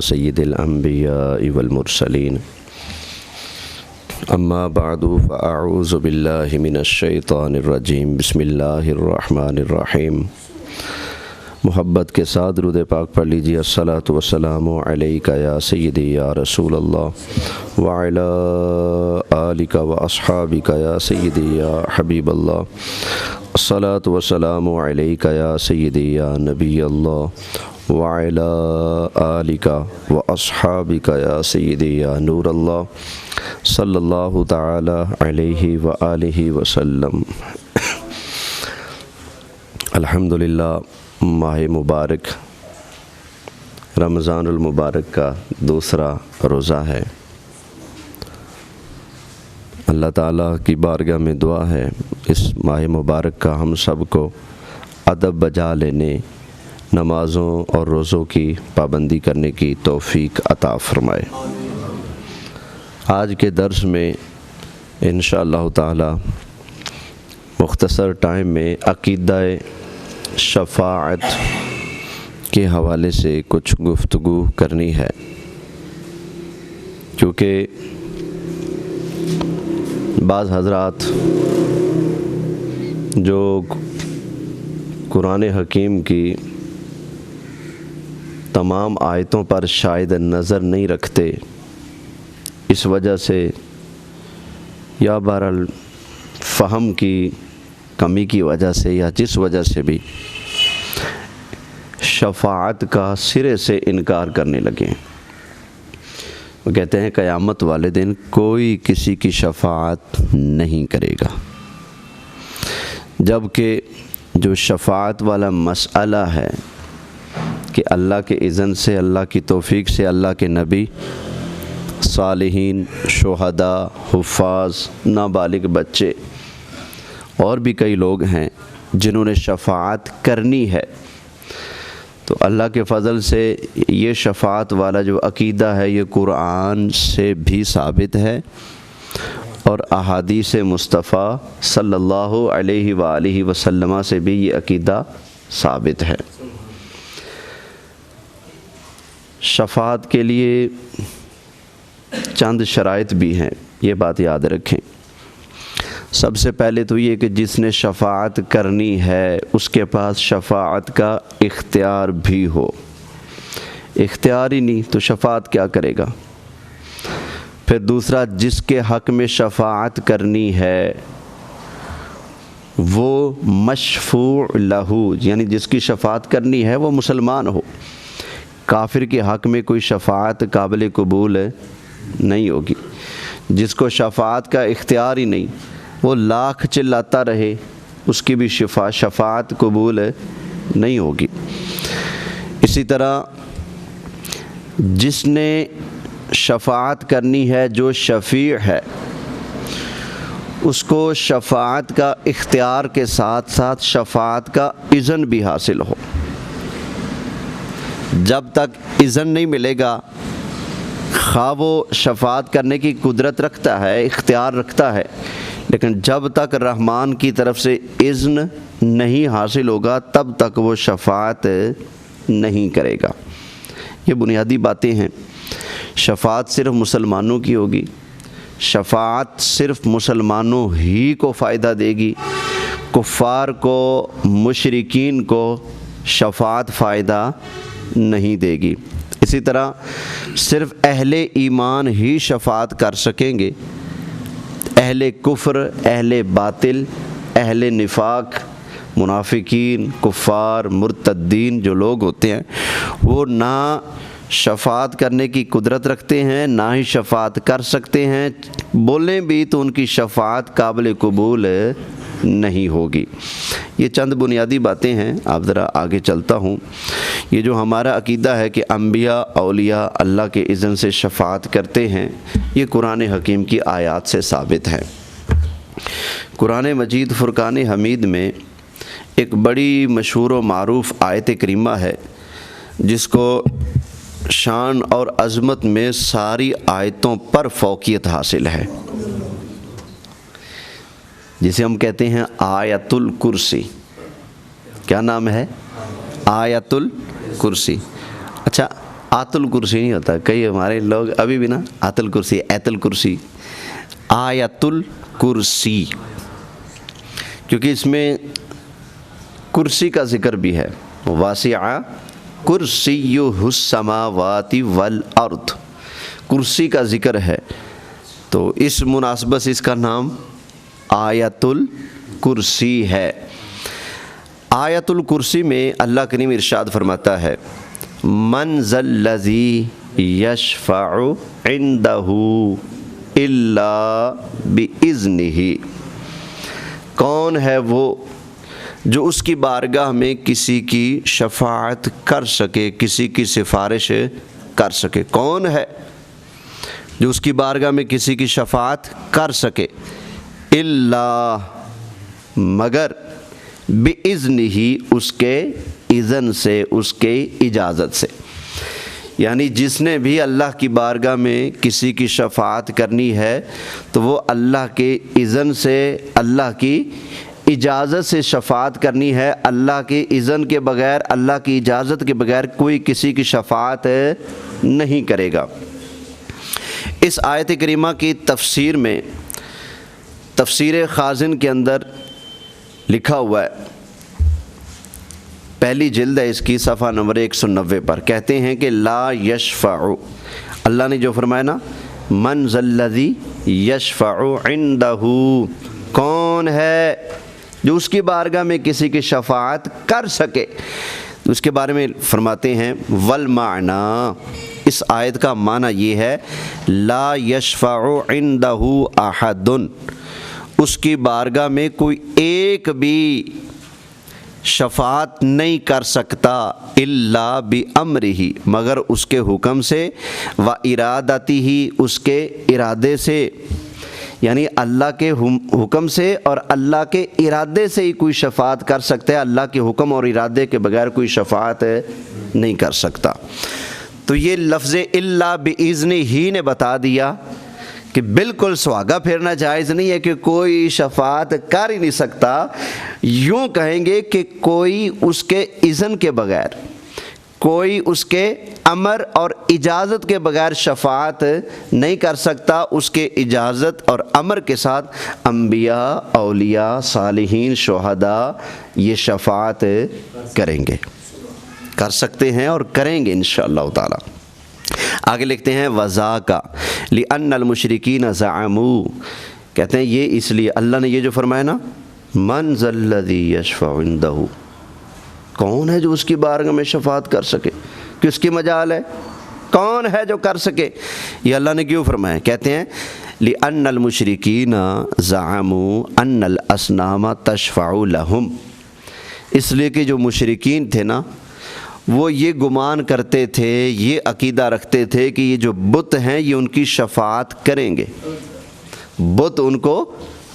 سید الانبیاء والمرسلین اما بعد فاعوذ باللہ من الشیطان الرجیم بسم اللہ الرحمن الرحیم۔ محبت کے ساتھ درود پاک پڑھ لیجیے۔ الصلاۃ والسلام علیک یا سیدی یا رسول اللہ وعلی آلک واصحابک یا سیدی یا حبیب اللہ۔ الصلاۃ والسلام علیک یا سیدی یا نبی اللہ وعلی آلک واصحابک یا سیدی یا نور اللہ صلی اللہ تعالی علیہ وآلہ وسلم۔ الحمدللہ، ماہ مبارک رمضان المبارک کا دوسرا روزہ ہے۔ اللہ تعالیٰ کی بارگاہ میں دعا ہے اس ماہ مبارک کا ہم سب کو ادب بجا لینے، نمازوں اور روزوں کی پابندی کرنے کی توفیق عطا فرمائے۔ آج کے درس میں انشاءاللہ تعالی مختصر ٹائم میں عقیدہ شفاعت کے حوالے سے کچھ گفتگو کرنی ہے، کیونکہ بعض حضرات جو قرآن حکیم کی تمام آیتوں پر شاید نظر نہیں رکھتے، اس وجہ سے یا بہرحال فہم کی کمی کی وجہ سے یا جس وجہ سے بھی شفاعت کا سرے سے انکار کرنے لگے۔ وہ کہتے ہیں قیامت والے دن کوئی کسی کی شفاعت نہیں کرے گا، جبکہ جو شفاعت والا مسئلہ ہے کہ اللہ کے اذن سے، اللہ کی توفیق سے اللہ کے نبی، صالحین، شہداء، حفاظ، نابالغ بچے اور بھی کئی لوگ ہیں جنہوں نے شفاعت کرنی ہے، تو اللہ کے فضل سے یہ شفاعت والا جو عقیدہ ہے یہ قرآن سے بھی ثابت ہے اور احادیث مصطفیٰ صلی اللہ علیہ وآلہ وسلم سے بھی یہ عقیدہ ثابت ہے۔ شفاعت کے لیے چند شرائط بھی ہیں، یہ بات یاد رکھیں۔ سب سے پہلے تو یہ کہ جس نے شفاعت کرنی ہے اس کے پاس شفاعت کا اختیار بھی ہو۔ اختیار ہی نہیں تو شفاعت کیا کرے گا؟ پھر دوسرا، جس کے حق میں شفاعت کرنی ہے وہ مشفوع لہو، یعنی جس کی شفاعت کرنی ہے وہ مسلمان ہو۔ کافر کے حق میں کوئی شفاعت قابل قبول نہیں ہوگی۔ جس کو شفاعت کا اختیار ہی نہیں، وہ لاکھ چلاتا رہے، اس کی بھی شفاعت قبول نہیں ہوگی۔ اسی طرح جس نے شفاعت کرنی ہے، جو شفیع ہے، اس کو شفاعت کا اختیار کے ساتھ ساتھ شفاعت کا اذن بھی حاصل ہو۔ جب تک اذن نہیں ملے گا، خواہ وہ شفاعت کرنے کی قدرت رکھتا ہے، اختیار رکھتا ہے، لیکن جب تک رحمان کی طرف سے اذن نہیں حاصل ہوگا تب تک وہ شفاعت نہیں کرے گا۔ یہ بنیادی باتیں ہیں۔ شفاعت صرف مسلمانوں کی ہوگی، شفاعت صرف مسلمانوں ہی کو فائدہ دے گی، کفار کو، مشرکین کو شفاعت فائدہ نہیں دے گی۔ اسی طرح صرف اہل ایمان ہی شفاعت کر سکیں گے، اہل کفر، اہل باطل، اہل نفاق، منافقین، کفار، مرتدین جو لوگ ہوتے ہیں وہ نہ شفاعت کرنے کی قدرت رکھتے ہیں، نہ ہی شفاعت کر سکتے ہیں، بولیں بھی تو ان کی شفاعت قابل قبول نہیں ہوگی۔ یہ چند بنیادی باتیں ہیں۔ آپ ذرا آگے چلتا ہوں۔ یہ جو ہمارا عقیدہ ہے کہ انبیاء، اولیاء اللہ کے اذن سے شفاعت کرتے ہیں، یہ قرآن حکیم کی آیات سے ثابت ہے۔ قرآن مجید فرقان حمید میں ایک بڑی مشہور و معروف آیت کریمہ ہے جس کو شان اور عظمت میں ساری آیتوں پر فوقیت حاصل ہے، جسے ہم کہتے ہیں آیت الکرسی۔ کیا نام ہے؟ آیت الکرسی۔ اچھا، آت الکرسی نہیں ہوتا. کئی ہمارے لوگ ابھی بھی نا آت الکرسی، ایت الکرسی، آیت الکرسی، کیونکہ اس میں کرسی کا ذکر بھی ہے. واسع کرسیہ السماوات والارض، کرسی کا ذکر ہے، تو اس مناسبت سے اس کا نام آیت الکرسی ہے. آیت الکرسی میں اللہ کریم ارشاد فرماتا ہے من ذا الذی یشفع عندہ الا باذنہ، کون ہے وہ جو اس کی بارگاہ میں کسی کی شفاعت کر سکے، کسی کی سفارش کر سکے. کون ہے جو اس کی بارگاہ میں کسی کی شفاعت کر سکے؟ الا، مگر، بِإِذْنِهِ، اس کے اذن سے، اس کے اجازت سے. یعنی جس نے بھی اللہ کی بارگاہ میں کسی کی شفاعت کرنی ہے تو وہ اللہ کے اذن سے، اللہ کی اجازت سے شفاعت کرنی ہے. اللہ کے اذن کے بغیر، اللہ کی اجازت کے بغیر کوئی کسی کی شفاعت نہیں کرے گا. اس آیت کریمہ کی تفسیر میں، تفسیر خازن کے اندر لکھا ہوا ہے، پہلی جلد ہے اس کی، صفحہ نمبر 190 پر کہتے ہیں کہ لا یشفع، اللہ نے جو فرمایا نا من ذا الذی یشفع عندہ، کون ہے جو اس کی بارگاہ میں کسی کی شفاعت کر سکے، اس کے بارے میں فرماتے ہیں والمعنی، اس آیت کا معنی یہ ہے لا یشفع عندہ احد، اس کی بارگاہ میں کوئی ایک بھی شفاعت نہیں کر سکتا الا بامرہ، مگر اس کے حکم سے، و ارادتہ، اس کے ارادے سے. یعنی اللہ کے حکم سے اور اللہ کے ارادے سے ہی کوئی شفاعت کر سکتا ہے، اللہ کے حکم اور ارادے کے بغیر کوئی شفاعت نہیں کر سکتا. تو یہ لفظ الا باذنہ نے بتا دیا کہ بالکل سہاگا پھیرنا جائز نہیں ہے، کہ کوئی شفاعت کر ہی نہیں سکتا. یوں کہیں گے کہ کوئی اس کے اذن کے بغیر، کوئی اس کے امر اور اجازت کے بغیر شفاعت نہیں کر سکتا. اس کے اجازت اور امر کے ساتھ انبیاء، اولیاء، صالحین، شہداء یہ شفاعت کریں گے، کر سکتے ہیں اور کریں گے انشاءاللہ تعالی. آگے لکھتے ہیں وذاکا لأن المشرکین زعموا، کہتے ہیں یہ اس لیے اللہ نے یہ جو فرمایا نا من ذا الذی یشفع عندہ، کون ہے جو اس کی بارگاہ میں شفاعت کر سکے، کہ اس کی مجال ہے، کون ہے جو کر سکے. یہ اللہ نے کیوں فرمایا؟ کہتے ہیں لأن المشرکین زعموا ان الاصنام تشفع لهم، اس لیے کہ جو مشرکین تھے نا وہ یہ گمان کرتے تھے، یہ عقیدہ رکھتے تھے کہ یہ جو بت ہیں یہ ان کی شفاعت کریں گے، بت ان کو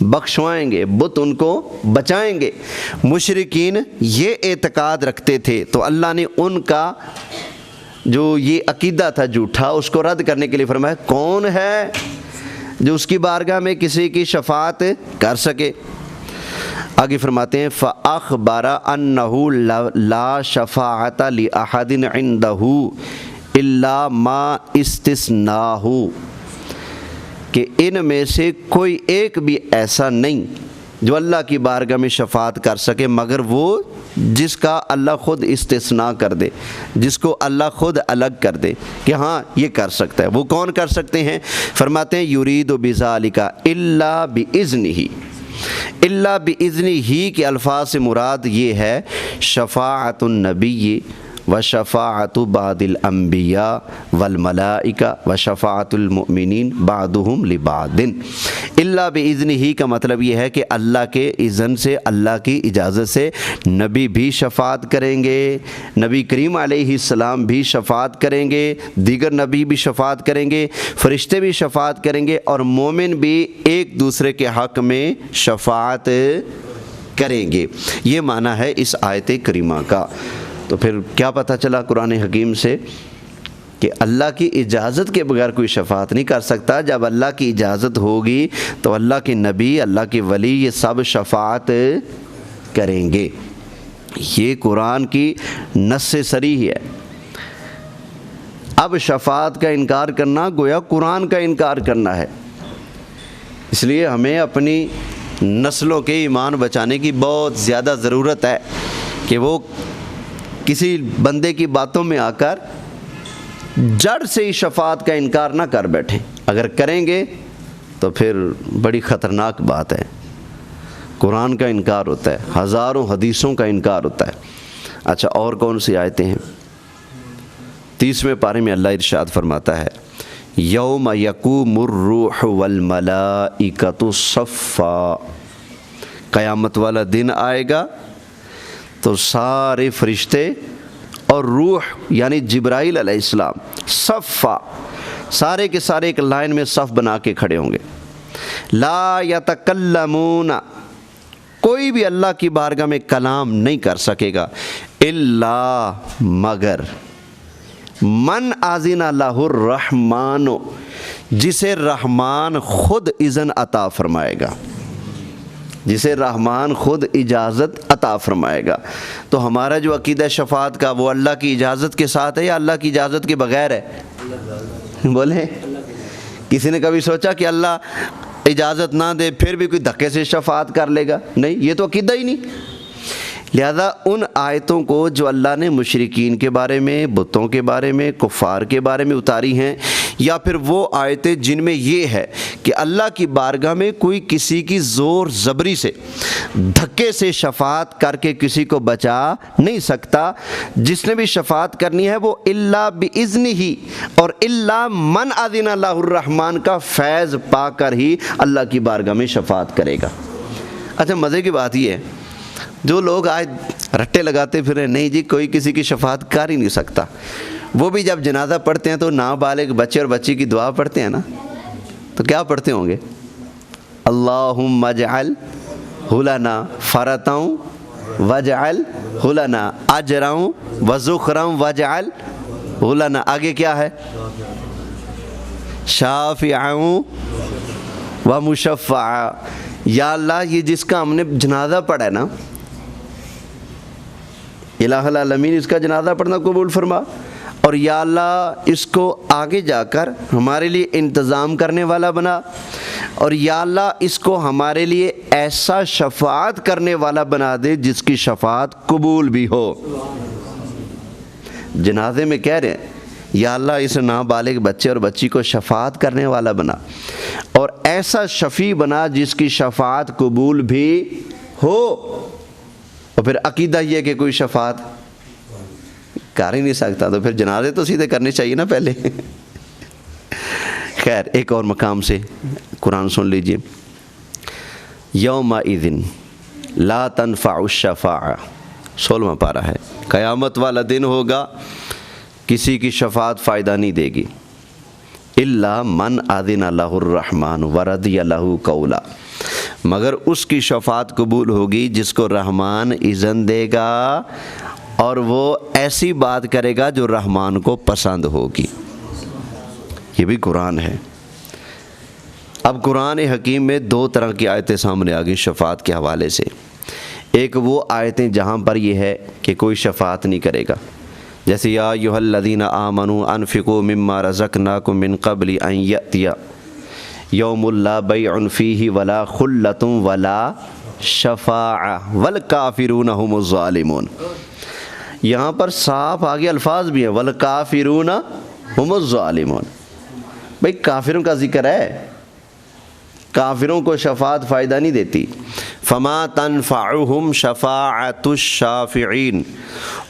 بخشوائیں گے، بت ان کو بچائیں گے. مشرکین یہ اعتقاد رکھتے تھے، تو اللہ نے ان کا جو یہ عقیدہ تھا جھوٹا، اس کو رد کرنے کے لیے فرمایا کون ہے جو اس کی بارگاہ میں کسی کی شفاعت کر سکے. آگے فرماتے ہیں فَأَخْبَرَ أَنَّهُ لَا شَفَاعَةَ لِأَحَدٍ عِنْدَهُ إِلَّا مَا اسْتِثْنَاهُ، کہ ان میں سے کوئی ایک بھی ایسا نہیں جو اللہ کی بارگاہ میں شفاعت کر سکے مگر وہ جس کا اللہ خود استثناء کر دے، جس کو اللہ خود الگ کر دے کہ ہاں یہ کر سکتا ہے. وہ کون کر سکتے ہیں؟ فرماتے ہیں یرید بذالک الا باذنہ، الا باذنہ کے الفاظ سے مراد یہ ہے شفاعت النبی و شفاعت بعد الانبیاء والملائکہ و شفاعت المؤمنین بعضهم لبعض. الا باذنہ کا مطلب یہ ہے کہ اللہ کے اذن سے، اللہ کی اجازت سے نبی بھی شفاعت کریں گے، نبی کریم علیہ السلام بھی شفاعت کریں گے، دیگر نبی بھی شفاعت کریں گے، فرشتے بھی شفاعت کریں گے، اور مومن بھی ایک دوسرے کے حق میں شفاعت کریں گے. یہ معنی ہے اس آیت کریمہ کا. تو پھر کیا پتہ چلا قرآن حکیم سے کہ اللہ کی اجازت کے بغیر کوئی شفاعت نہیں کر سکتا. جب اللہ کی اجازت ہوگی تو اللہ کے نبی، اللہ کے ولی یہ سب شفاعت کریں گے. یہ قرآن کی نص صریح ہے. اب شفاعت کا انکار کرنا گویا قرآن کا انکار کرنا ہے۔ اس لیے ہمیں اپنی نسلوں کے ایمان بچانے کی بہت زیادہ ضرورت ہے کہ وہ کسی بندے کی باتوں میں آ کر جڑ سے ہی شفاعت کا انکار نہ کر بیٹھیں۔ اگر کریں گے تو پھر بڑی خطرناک بات ہے، قرآن کا انکار ہوتا ہے، ہزاروں حدیثوں کا انکار ہوتا ہے۔ اچھا، اور کون سی آیتیں ہیں؟ 30ویں پارے میں اللہ ارشاد فرماتا ہے یوم یقوم الروح والملائکۃ صفا، قیامت والا دن آئے گا تو سارے فرشتے اور روح یعنی جبرائیل علیہ السلام صفا، سارے کے سارے ایک لائن میں صف بنا کے کھڑے ہوں گے۔ لا یتکلمون، کوئی بھی اللہ کی بارگاہ میں کلام نہیں کر سکے گا، الا مگر من اذن لہ الرحمن، جسے رحمان خود اذن عطا فرمائے گا، جسے رحمان خود اجازت عطا فرمائے گا۔ تو ہمارا جو عقیدہ شفاعت کا وہ اللہ کی اجازت کے ساتھ ہے یا اللہ کی اجازت کے بغیر ہے؟ بولیں، کسی نے کبھی سوچا کہ اللہ اجازت نہ دے پھر بھی کوئی دھکے سے شفاعت کر لے گا؟ نہیں، یہ تو عقیدہ ہی نہیں۔ لہذا ان آیتوں کو جو اللہ نے مشرکین کے بارے میں، بتوں کے بارے میں، کفار کے بارے میں اتاری ہیں، یا پھر وہ آیتیں جن میں یہ ہے کہ اللہ کی بارگاہ میں کوئی کسی کی زور زبری سے دھکے سے شفاعت کر کے کسی کو بچا نہیں سکتا، جس نے بھی شفاعت کرنی ہے وہ الا باذنہ اور الا من اذن لہ الرحمن کا فیض پا کر ہی اللہ کی بارگاہ میں شفاعت کرے گا۔ اچھا، مزے کی بات یہ ہے، جو لوگ آج رٹے لگاتے پھرے نہیں جی کوئی کسی کی شفاعت کر ہی نہیں سکتا، وہ بھی جب جنازہ پڑھتے ہیں تو نابالغ بچے اور بچی کی دعا پڑھتے ہیں نا، تو کیا پڑھتے ہوں گے؟ اللہم اجعلہ لنا فرطا واجعلہ لنا اجرا وذخرا واجعلہ لنا، آگے کیا ہے؟ شافعا ومشفعا، یا اللہ یہ جس کا ہم نے جنازہ پڑھا ہے نا، الہ العالمین اس کا جنازہ پڑھنا قبول فرما، اور یا اللہ اس کو آگے جا کر ہمارے لیے انتظام کرنے والا بنا، اور یا اللہ اس کو ہمارے لیے ایسا شفاعت کرنے والا بنا دے جس کی شفاعت قبول بھی ہو۔ جنازے میں کہہ رہے ہیں یا اللہ اس نابالغ بچے اور بچی کو شفاعت کرنے والا بنا اور ایسا شفیع بنا جس کی شفاعت قبول بھی ہو۔ اور پھر عقیدہ یہ کہ کوئی شفاعت کر ہی نہیں سکتا، تو پھر جنازے تو سیدھے کرنے چاہیے نا پہلے۔ خیر، ایک اور مقام سے قرآن سن لیجئے، یومئذ لا تنفع الشفاعہ، 16واں پارہ ہے، قیامت والا دن ہوگا کسی کی شفاعت فائدہ نہیں دے گی، الا من اذن لہ الرحمن ورضی لہ قولا، مگر اس کی شفاعت قبول ہوگی جس کو رحمان اذن دے گا اور وہ ایسی بات کرے گا جو رحمان کو پسند ہوگی۔ یہ بھی قرآن ہے۔ اب قرآن حکیم میں دو طرح کی آیتیں سامنے آ گئی شفاعت کے حوالے سے۔ ایک وہ آیتیں جہاں پر یہ ہے کہ کوئی شفاعت نہیں کرے گا، جیسے یا ایھا الذین آمنوا انفقوا مما رزقناکم من قبل ان یأتی یوم لا بیع فیہ ولا خلۃ ولا شفاعہ والکافرون هم الظالمون۔ یہاں پر صاف آگے الفاظ بھی ہیں، والکافرون هم الظالمون۔ بھئی کافروں کا ذکر ہے، کافروں کو شفاعت فائدہ نہیں دیتی۔ فما تنفعهم شفاعت الشافعین،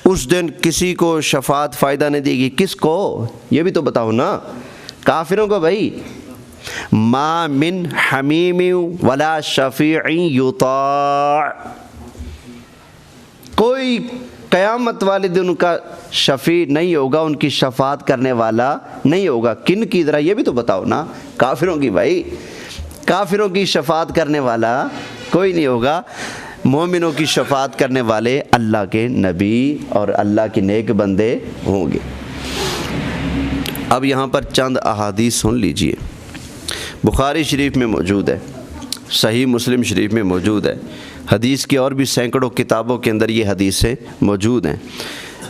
اس دن کسی کو شفاعت فائدہ نہیں دے گی۔ کس کو؟ یہ بھی تو بتاؤ نا، کافروں کو۔ بھائی ما من حمیم ولا شفیع یطاع، کوئی قیامت والے دن ان کا شفیع نہیں ہوگا، ان کی شفاعت کرنے والا نہیں ہوگا۔ کن کی؟ ذرا یہ بھی تو بتاؤ نا، کافروں کی۔ بھائی کافروں کی شفاعت کرنے والا کوئی نہیں ہوگا، مومنوں کی شفاعت کرنے والے اللہ کے نبی اور اللہ کے نیک بندے ہوں گے۔ اب یہاں پر چند احادیث سن لیجئے، بخاری شریف میں موجود ہے، صحیح مسلم شریف میں موجود ہے، حدیث کی اور بھی سینکڑوں کتابوں کے اندر یہ حدیثیں موجود ہیں۔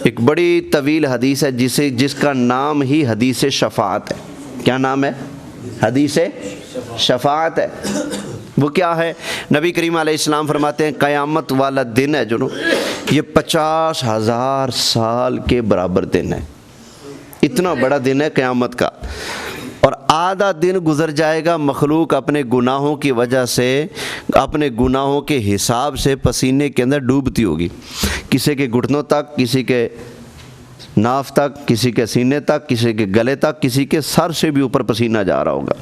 ایک بڑی طویل حدیث ہے جس کا نام ہی حدیث شفاعت ہے۔ کیا نام ہے؟ حدیث شفاعت ہے۔ وہ کیا ہے؟ نبی کریم علیہ السلام فرماتے ہیں قیامت والا دن ہے جو یہ 50,000 سال کے برابر دن ہے۔ اتنا بڑا دن ہے قیامت کا، اور آدھا دن گزر جائے گا مخلوق اپنے گناہوں کی وجہ سے، اپنے گناہوں کے حساب سے پسینے کے اندر ڈوبتی ہوگی، کسی کے گھٹنوں تک، کسی کے ناف تک، کسی کے سینے تک، کسی کے گلے تک، کسی کے سر سے بھی اوپر پسینہ جا رہا ہوگا،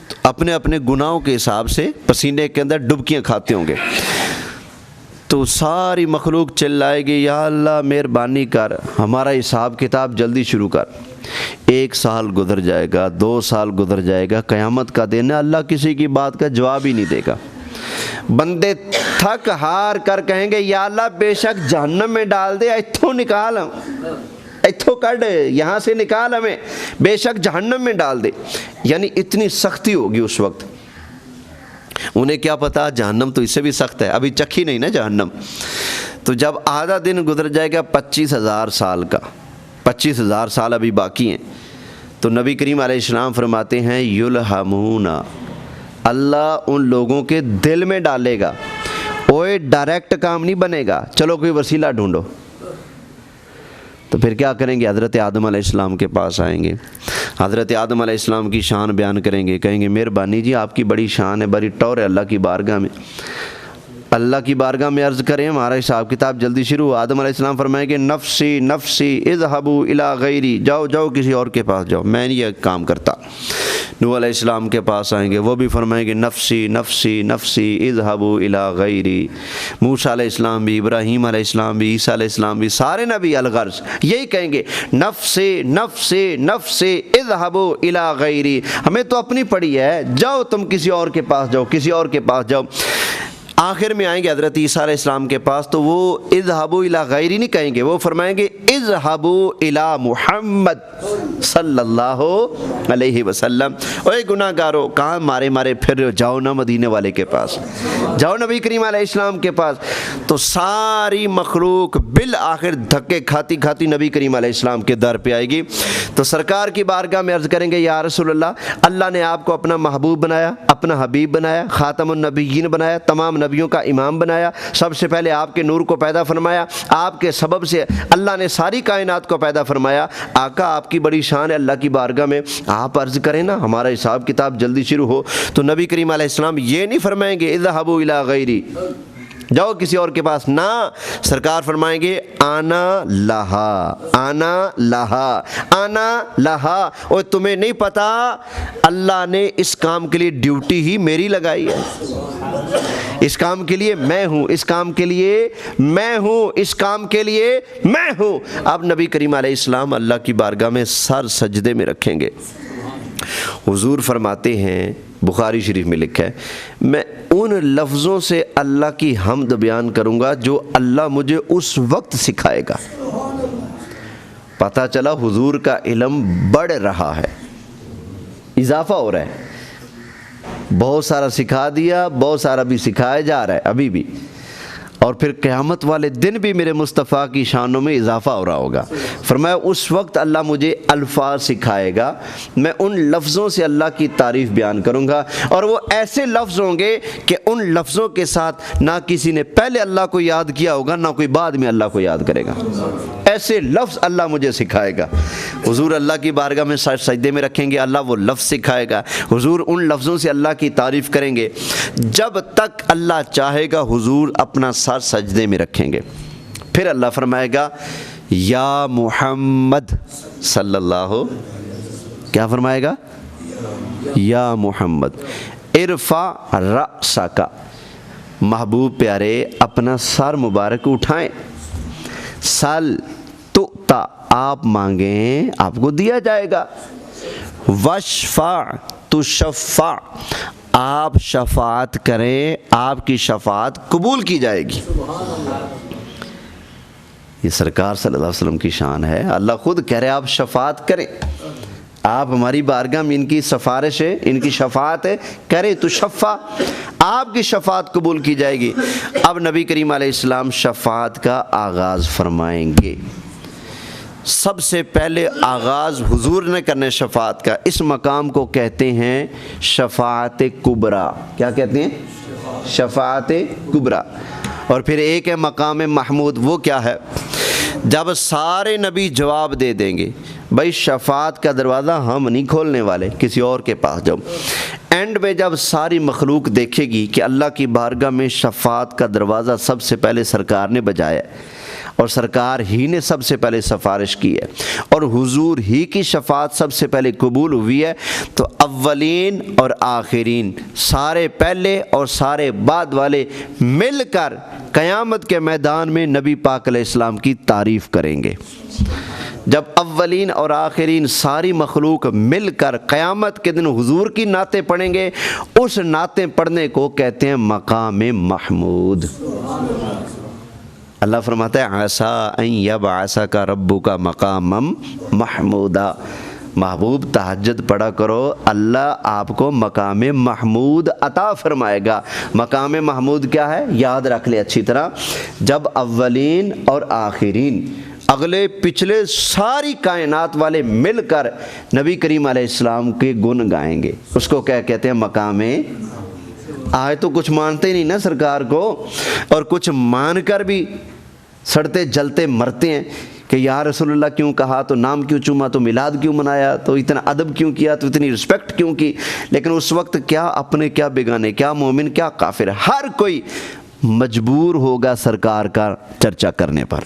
تو اپنے اپنے گناہوں کے حساب سے پسینے کے اندر ڈبکیاں کھاتے ہوں گے۔ تو ساری مخلوق چلائے گی یا اللہ مہربانی کر، ہمارا حساب کتاب جلدی شروع کر۔ 1 سال گزر جائے گا، 2 سال گزر جائے گا، قیامت کا دن ہے، اللہ کسی کی بات کا جواب ہی نہیں دے گا۔ بندے تھک ہار کر کہیں گے یا اللہ بے شک جہنم میں ڈال دے، ایتھوں نکال، ایتھوں کڈ، یہاں سے نکال ہمیں، بے شک جہنم میں ڈال دے۔ یعنی اتنی سختی ہوگی اس وقت۔ انہیں کیا پتا جہنم تو اس سے بھی سخت ہے، ابھی چکھی نہیں نا جہنم۔ تو جب آدھا دن گزر جائے گا 25,000 سال کا، 25,000 سال ابھی باقی ہیں، تو نبی کریم علیہ السلام فرماتے ہیں یلہمون، اللہ ان لوگوں کے دل میں ڈالے گا۔ اوے ڈائریکٹ کام نہیں بنے گا، چلو کوئی وسیلہ ڈھونڈو۔ تو پھر کیا کریں گے؟ حضرت آدم علیہ السلام کے پاس آئیں گے، حضرت آدم علیہ السلام کی شان بیان کریں گے، کہیں گے مہربانی جی آپ کی بڑی شان ہے، بڑی ٹور ہے اللہ کی بارگاہ میں، اللہ کی بارگاہ میں عرض کریں ہمارا حساب کتاب جلدی شروع ہو۔ آدم علیہ السلام فرمائیں گے نفسی نفسی اذهبوا الی غیری، جاؤ جاؤ کسی اور کے پاس جاؤ، میں نہیں یہ کام کرتا۔ نوح علیہ السلام کے پاس آئیں گے، وہ بھی فرمائیں گے نفسی نفسی نفسی اذهبوا الی غیری۔ موسیٰ علیہ السلام بھی، ابراہیم علیہ السلام بھی، عیسیٰ علیہ السلام بھی، سارے نبی الغرض یہی کہیں گے نفسی نفسی نفسی اذهبوا الی غیری، ہمیں تو اپنی پڑی ہے، جاؤ تم کسی اور کے پاس جاؤ، کسی اور کے پاس جاؤ۔ آخر میں آئیں گے حضرت عیسیٰ علیہ السلام کے پاس، تو وہ اذهبوا الی غیری نہیں کہیں گے، وہ فرمائیں گے اذهبوا الی محمد صلی اللہ علیہ وسلم۔ اوے گناہ گارو کہاں مارے مارے پھر رہے ہو، جاؤ نا مدینے والے کے پاس، جاؤ نبی کریم علیہ السلام کے پاس۔ تو ساری مخلوق بالآخر دھکے کھاتی کھاتی نبی کریم علیہ السلام کے در پہ آئے گی۔ تو سرکار کی بارگاہ میں عرض کریں گے یا رسول اللہ، اللہ نے آپ کو اپنا محبوب بنایا، اپنا حبیب بنایا، خاتم النبیین بنایا، تمام نبیوں کا امام بنایا، سب سے پہلے آپ کے نور کو پیدا فرمایا، آپ کے سبب سے اللہ نے ساری کائنات کو پیدا فرمایا۔ آقا آپ کی بڑی شان ہے اللہ کی بارگاہ میں، آپ عرض کریں نا ہمارا حساب کتاب جلدی شروع ہو۔ تو نبی کریم علیہ السلام یہ نہیں فرمائیں گے اذهبوا الی غیری، جاؤ کسی اور کے پاس، نہ، سرکار فرمائیں گے آنا لہا آنا لہا آنا لہا۔ اور تمہیں نہیں پتا اللہ نے اس کام کے لیے ڈیوٹی ہی میری لگائی ہے، اس کام کے لیے میں ہوں، اس کام کے لیے میں ہوں، اس کام کے لیے میں ہوں۔ اب نبی کریم علیہ السلام اللہ کی بارگاہ میں سر سجدے میں رکھیں گے۔ حضور فرماتے ہیں، بخاری شریف میں لکھا ہے، میں ان لفظوں سے اللہ کی حمد بیان کروں گا جو اللہ مجھے اس وقت سکھائے گا۔ پتہ چلا حضور کا علم بڑھ رہا ہے، اضافہ ہو رہا ہے، بہت سارا سکھا دیا، بہت سارا بھی سکھایا جا رہا ہے ابھی بھی، اور پھر قیامت والے دن بھی میرے مصطفیٰ کی شانوں میں اضافہ ہو رہا ہوگا۔ فرمایا اس وقت اللہ مجھے الفاظ سکھائے گا، میں ان لفظوں سے اللہ کی تعریف بیان کروں گا، اور وہ ایسے لفظ ہوں گے کہ ان لفظوں کے ساتھ نہ کسی نے پہلے اللہ کو یاد کیا ہوگا، نہ کوئی بعد میں اللہ کو یاد کرے گا، ایسے لفظ اللہ مجھے سکھائے گا۔ حضور اللہ کی بارگاہ میں سجدے میں رکھیں گے، اللہ وہ لفظ سکھائے گا، حضور ان لفظوں سے اللہ کی تعریف کریں گے، جب تک اللہ چاہے گا حضور اپنا سر سجدے میں رکھیں گے۔ پھر اللہ فرمائے گا یا محمد صلی اللہ، کیا فرمائے گا؟ یا محمد ارفع رأسک، محبوب پیارے اپنا سر مبارک اٹھائیں، سل تؤتا، آپ مانگیں آپ کو دیا جائے گا، واشفع تشفع، آپ شفاعت کریں آپ کی شفاعت قبول کی جائے گی۔ یہ سرکار صلی اللہ علیہ وسلم کی شان ہے، اللہ خود کہہ رہے آپ شفاعت کریں، آپ ہماری بارگاہ میں ان کی سفارش ہے، ان کی شفاعت ہے کرے تو شفا، آپ کی شفاعت قبول کی جائے گی۔ اب نبی کریم علیہ السلام شفاعت کا آغاز فرمائیں گے۔ سب سے پہلے آغاز حضور نے کرنے شفاعت کا، اس مقام کو کہتے ہیں شفاعت کبریٰ۔ کیا کہتے ہیں؟ شفاعت کبریٰ۔ اور پھر ایک ہے مقام محمود، وہ کیا ہے؟ جب سارے نبی جواب دے دیں گے بھائی شفاعت کا دروازہ ہم نہیں کھولنے والے، کسی اور کے پاس جاؤ، اینڈ میں جب ساری مخلوق دیکھے گی کہ اللہ کی بارگاہ میں شفاعت کا دروازہ سب سے پہلے سرکار نے بجایا ہے اور سرکار ہی نے سب سے پہلے سفارش کی ہے اور حضور ہی کی شفاعت سب سے پہلے قبول ہوئی ہے، تو اولین اور آخرین، سارے پہلے اور سارے بعد والے مل کر قیامت کے میدان میں نبی پاک علیہ السلام کی تعریف کریں گے۔ جب اولین اور آخرین ساری مخلوق مل کر قیامت کے دن حضور کی نعتیں پڑھیں گے، اس نعتیں پڑھنے کو کہتے ہیں مقام محمود۔ اللہ فرماتا ہے عسیٰ ان یبعثک ربک مقاما محمودا، محبوب تہجد پڑھا کرو، اللہ آپ کو مقام محمود عطا فرمائے گا۔ مقام محمود کیا ہے؟ یاد رکھ لے اچھی طرح، جب اولین اور آخرین، اگلے پچھلے ساری کائنات والے مل کر نبی کریم علیہ السلام کے گن گائیں گے، اس کو کیا کہتے ہیں؟ مقام۔ آئے تو کچھ مانتے ہی نہیں نا سرکار کو، اور کچھ مان کر بھی سڑتے جلتے مرتے ہیں کہ یا رسول اللہ کیوں کہا، تو نام کیوں چوما، تو میلاد کیوں منایا، تو اتنا ادب کیوں کیا، تو اتنی رسپیکٹ کیوں کی۔ لیکن اس وقت کیا اپنے کیا بیگانے، کیا مومن کیا کافر، ہر کوئی مجبور ہوگا سرکار کا چرچا کرنے پر۔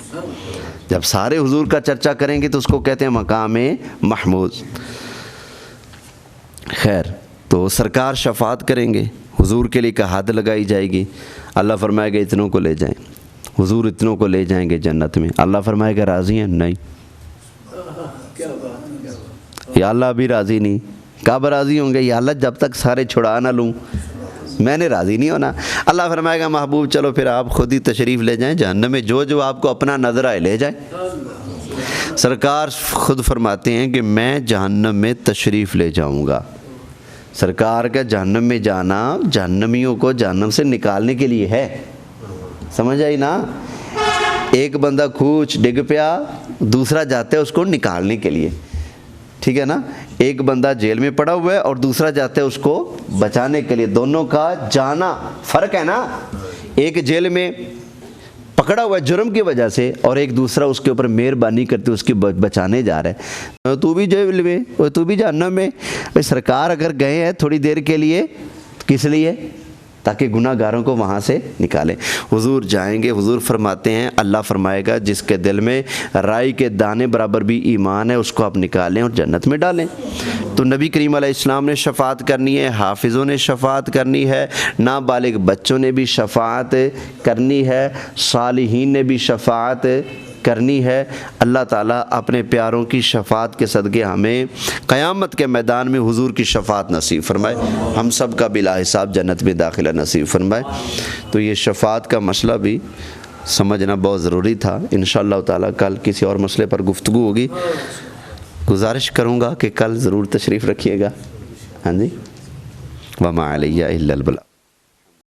جب سارے حضور کا چرچا کریں گے تو اس کو کہتے ہیں مقام محمود۔ خیر، تو سرکار شفاعت کریں گے، حضور کے لیے کا حد لگائی جائے گی، اللہ فرمائے گا اتنوں کو لے جائیں، حضور اتنوں کو لے جائیں گے جنت میں، اللہ فرمائے گا راضی ہیں؟ نہیں۔ یا اللہ ابھی راضی نہیں۔ کب راضی ہوں گے؟ یا اللہ جب تک سارے چھڑا نہ لوں میں نے راضی نہیں ہونا۔ اللہ فرمائے گا محبوب چلو پھر آپ خود ہی تشریف لے جائیں جہنم میں، جو آپ کو اپنا نظر آئے لے جائیں۔ سرکار خود فرماتے ہیں کہ میں جہنم میں تشریف لے جاؤں گا۔ سرکار کا جہنم میں جانا جہنمیوں کو جہنم سے نکالنے کے لیے ہے، سمجھ آئی نا؟ ایک بندہ کھوچ ڈگ پیا، دوسرا جاتا ہے اس کو نکالنے کے لیے، ٹھیک ہے نا؟ ایک بندہ جیل میں پڑا ہوا ہے اور دوسرا جاتا ہے اس کو بچانے کے لیے، دونوں کا جانا فرق ہے نا۔ ایک جیل میں پکڑا ہوا ہے جرم کی وجہ سے، اور ایک دوسرا اس کے اوپر مہربانی کرتے اس کی بچانے جا رہا ہے، تو بھی جیل میں اور تو بھی جہنم میں۔ سرکار اگر گئے ہیں تھوڑی دیر کے لیے، کس لیے؟ تاکہ گناہ گاروں کو وہاں سے نکالیں۔ حضور جائیں گے، حضور فرماتے ہیں اللہ فرمائے گا جس کے دل میں رائی کے دانے برابر بھی ایمان ہے اس کو آپ نکالیں اور جنت میں ڈالیں۔ تو نبی کریم علیہ السلام نے شفاعت کرنی ہے، حافظوں نے شفاعت کرنی ہے، نابالغ بچوں نے بھی شفاعت کرنی ہے، صالحین نے بھی شفاعت کرنی ہے۔ اللہ تعالیٰ اپنے پیاروں کی شفاعت کے صدقے ہمیں قیامت کے میدان میں حضور کی شفاعت نصیب فرمائے، ہم سب کا بلا حساب جنت میں داخلہ نصیب فرمائے۔ تو یہ شفاعت کا مسئلہ بھی سمجھنا بہت ضروری تھا۔ انشاءاللہ تعالیٰ کل کسی اور مسئلے پر گفتگو ہوگی۔ گزارش کروں گا کہ کل ضرور تشریف رکھیے گا۔ ہاں جی، وما علیہ الا البلاغ۔